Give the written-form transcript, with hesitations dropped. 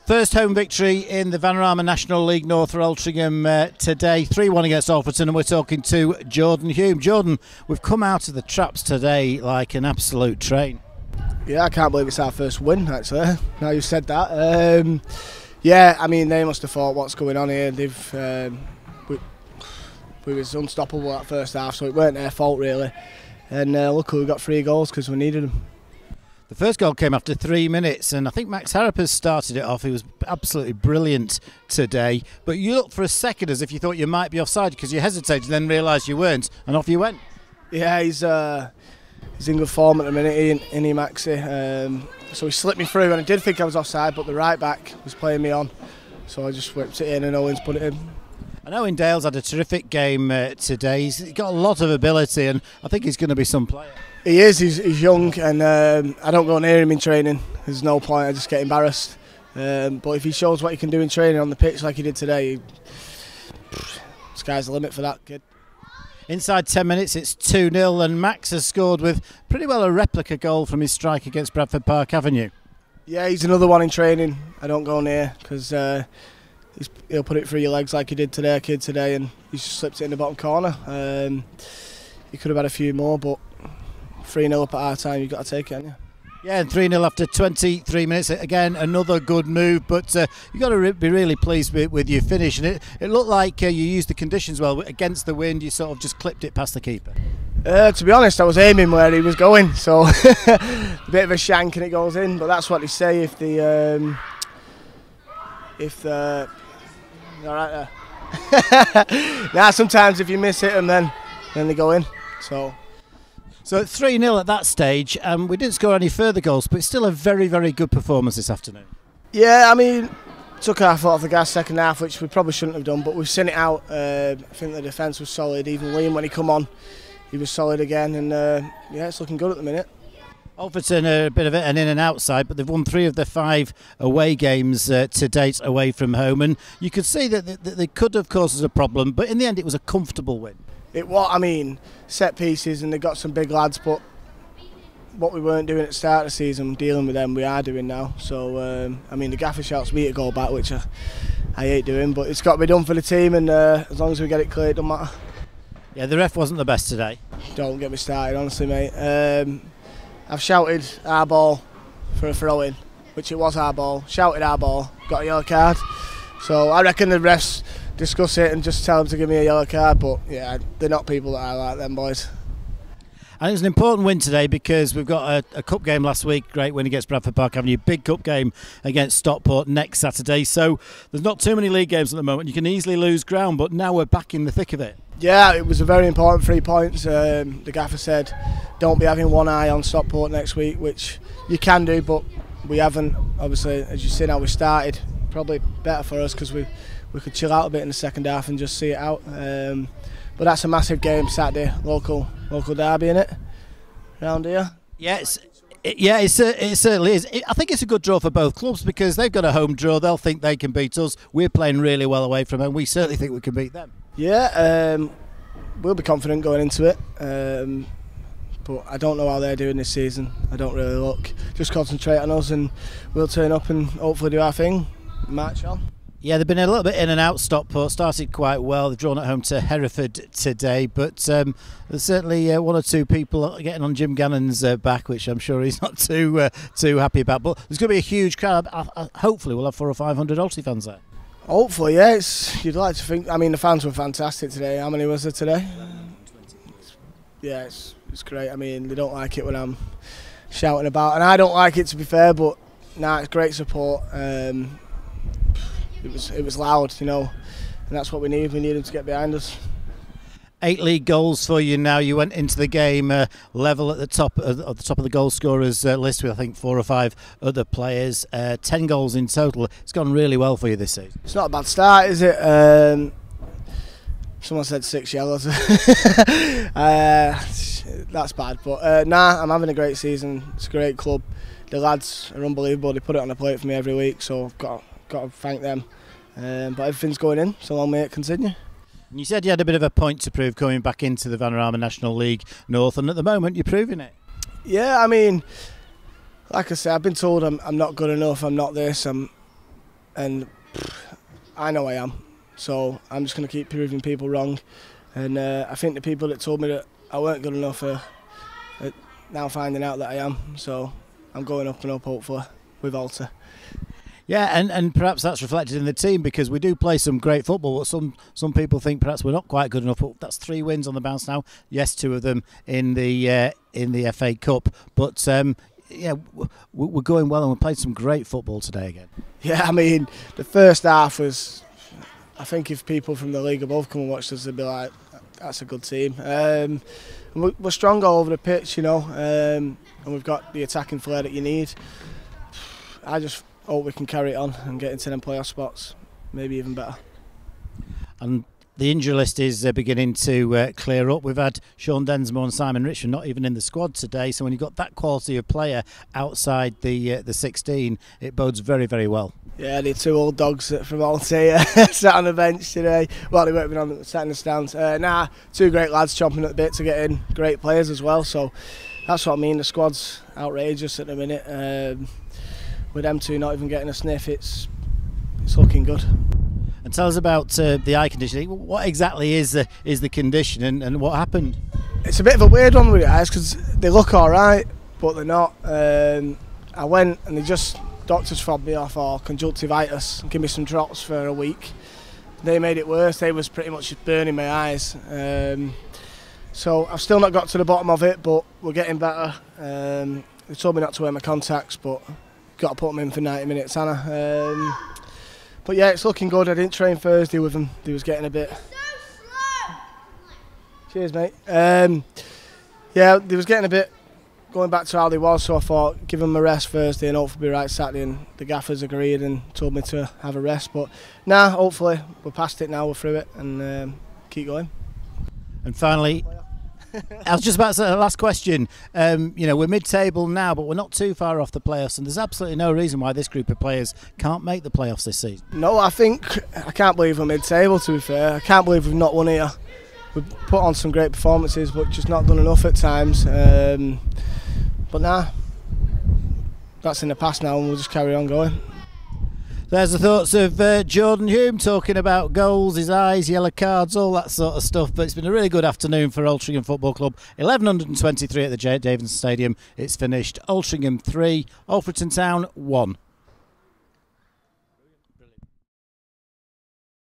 First home victory in the Vanarama National League North for Altrincham today, 3-1 against Alfreton, and we're talking to Jordan Hulme. Jordan, we've come out of the traps today like an absolute train. Yeah, I can't believe it's our first win, actually, now you've said that. Yeah, I mean, they must have thought, what's going on here? We was unstoppable that first half, so it weren't their fault, really. And luckily we got 3 goals because we needed them. The first goal came after 3 minutes, and I think Max Harrapers started it off. He was absolutely brilliant today. But you looked for a second as if you thought you might be offside because you hesitated and then realised you weren't, and off you went. Yeah, he's in good form at the minute, Ian Maxi. So he slipped me through, and I did think I was offside, but the right back was playing me on. So I just whipped it in, and Owens put it in. I know Dale's had a terrific game today. He's got a lot of ability, and I think he's going to be some player. He is, he's young, and I don't go near him in training. There's no point, I just get embarrassed. But if he shows what he can do in training on the pitch like he did today, sky's the limit for that kid. Inside 10 minutes it's 2-0, and Max has scored with pretty well a replica goal from his strike against Bradford Park Avenue. Yeah, he's another one in training I don't go near because he'll put it through your legs like he did today, kid today, and he just slipped it in the bottom corner. He could have had a few more, but 3-0 up at our time, you've got to take it, haven't you? Yeah, and 3-0 after 23 minutes. Again, another good move, but you've got to be really pleased with your finish. And it looked like you used the conditions well. Against the wind, you sort of just clipped it past the keeper. To be honest, I was aiming where he was going, so a bit of a shank and it goes in. But that's what they say if the all right there. Now sometimes if you miss hit them, then they go in. So it's 3-0 at that stage. We didn't score any further goals, but it's still a very, very good performance this afternoon. Yeah, I mean, took our foot off the gas second half, which we probably shouldn't have done, but we've seen it out. I think the defence was solid. Even Liam, when he come on, he was solid again, and yeah, it's looking good at the minute. Alfreton are a bit of an in and out side, but they've won 3 of their 5 away games to date away from home, and you could see that they could have caused us a problem, but in the end it was a comfortable win. It was, I mean, set pieces, and they got some big lads, but what we weren't doing at the start of the season, dealing with them, we are doing now. So, I mean, the gaffer shouts me to go back, which I hate doing, but it's got to be done for the team, and as long as we get it clear, it doesn't matter. Yeah, the ref wasn't the best today. Don't get me started, honestly, mate. I've shouted our ball for a throw-in, which it was our ball. Shouted our ball, got a yellow card. So I reckon the refs discuss it and just tell them to give me a yellow card, but yeah, they're not people that I like, them boys. And it was an important win today because we've got a cup game last week, great win against Bradford Park Avenue, big cup game against Stockport next Saturday, so there's not too many league games at the moment. You can easily lose ground, but now we're back in the thick of it. Yeah, it was a very important 3 points. The gaffer said don't be having one eye on Stockport next week, which you can do, but we haven't. Obviously, as you see how we started, probably better for us because we could chill out a bit in the second half and just see it out. But that's a massive game Saturday, local derby, innit? Round here. Yes. It certainly is. I think it's a good draw for both clubs because they've got a home draw. They'll think they can beat us. We're playing really well away from home. We certainly think we can beat them. Yeah, we'll be confident going into it. But I don't know how they're doing this season. I don't really look. Just concentrate on us and we'll turn up and hopefully do our thing. March on. Yeah, they've been a little bit in and out. Stockport started quite well. They've drawn at home to Hereford today, but there's certainly 1 or 2 people getting on Jim Gannon's back, which I'm sure he's not too happy about. But there's going to be a huge crowd. Hopefully we'll have 400 or 500 Alty fans there. Hopefully, yeah. You'd like to think. I mean, the fans were fantastic today. How many was there today? 20. Yeah, it's great. I mean, they don't like it when I'm shouting about, and I don't like it, to be fair. But nah, it's great support. It was loud, you know, and that's what we need. We need them to get behind us. 8 league goals for you now. You went into the game level at the top of the goal scorers list with I think 4 or 5 other players. 10 goals in total. It's gone really well for you this season. It's not a bad start, is it? Someone said 6 yellows. That's bad, but nah, I'm having a great season. It's a great club. The lads are unbelievable. They put it on the plate for me every week, so I've got to thank them. But everything's going in, so long may it continue. You said you had a bit of a point to prove coming back into the Vanarama National League North, and at the moment you're proving it. Yeah, I mean, like I said, I've been told I'm not good enough, I'm not this, and I know I am. So I'm just going to keep proving people wrong. And I think the people that told me that I weren't good enough are now finding out that I am. So I'm going up and up, hopefully, with Alty. Yeah, and perhaps that's reflected in the team, because we do play some great football. But some people think perhaps we're not quite good enough. But that's 3 wins on the bounce now. Yes, 2 of them in the FA Cup. But yeah, we're going well, and we played some great football today again. Yeah, I mean, the first half was, I think if people from the league above come and watch us, they'd be like, that's a good team. We're strong all over the pitch, you know, and we've got the attacking flair that you need. I just hope we can carry it on and get into them playoff spots, maybe even better. And the injury list is beginning to clear up. We've had Sean Densmore and Simon Richmond not even in the squad today, so when you've got that quality of player outside the 16, it bodes very, very well. Yeah, the 2 old dogs from Alty sat on the bench today. Well, they weren't sat in the stands. 2 great lads chomping at the bit to get in, great players as well. So that's what I mean. The squad's outrageous at the minute. With them 2 not even getting a sniff, it's looking good. And tell us about the eye condition. What exactly is the condition, and what happened? It's a bit of a weird one with the eyes, because they look all right, but they're not. I went and doctors fobbed me off for conjunctivitis and give me some drops for a week. They made it worse. They was pretty much just burning my eyes. So I've still not got to the bottom of it, but we're getting better. They told me not to wear my contacts, but got to put them in for 90 minutes, Anna. But yeah, it's looking good. I didn't train Thursday with them. They was getting a bit... Cheers, mate. Yeah, they was getting a bit going back to how they was, so I thought give them a rest Thursday and hopefully be right Saturday, and the gaffers agreed and told me to have a rest. But nah, hopefully we're past it now, we're through it, and keep going. And finally, I was just about to say the last question. You know, we're mid-table now, but we're not too far off the playoffs, and there's absolutely no reason why this group of players can't make the playoffs this season. No, I can't believe we're mid-table, to be fair. I can't believe we've not won here. We've put on some great performances, but just not done enough at times. But nah, that's in the past now, and we'll just carry on going. There's the thoughts of Jordan Hulme talking about goals, his eyes, yellow cards, all that sort of stuff. But it's been a really good afternoon for Altrincham Football Club. 1123 at the Davison Stadium. It's finished Altrincham 3, Alfreton Town 1.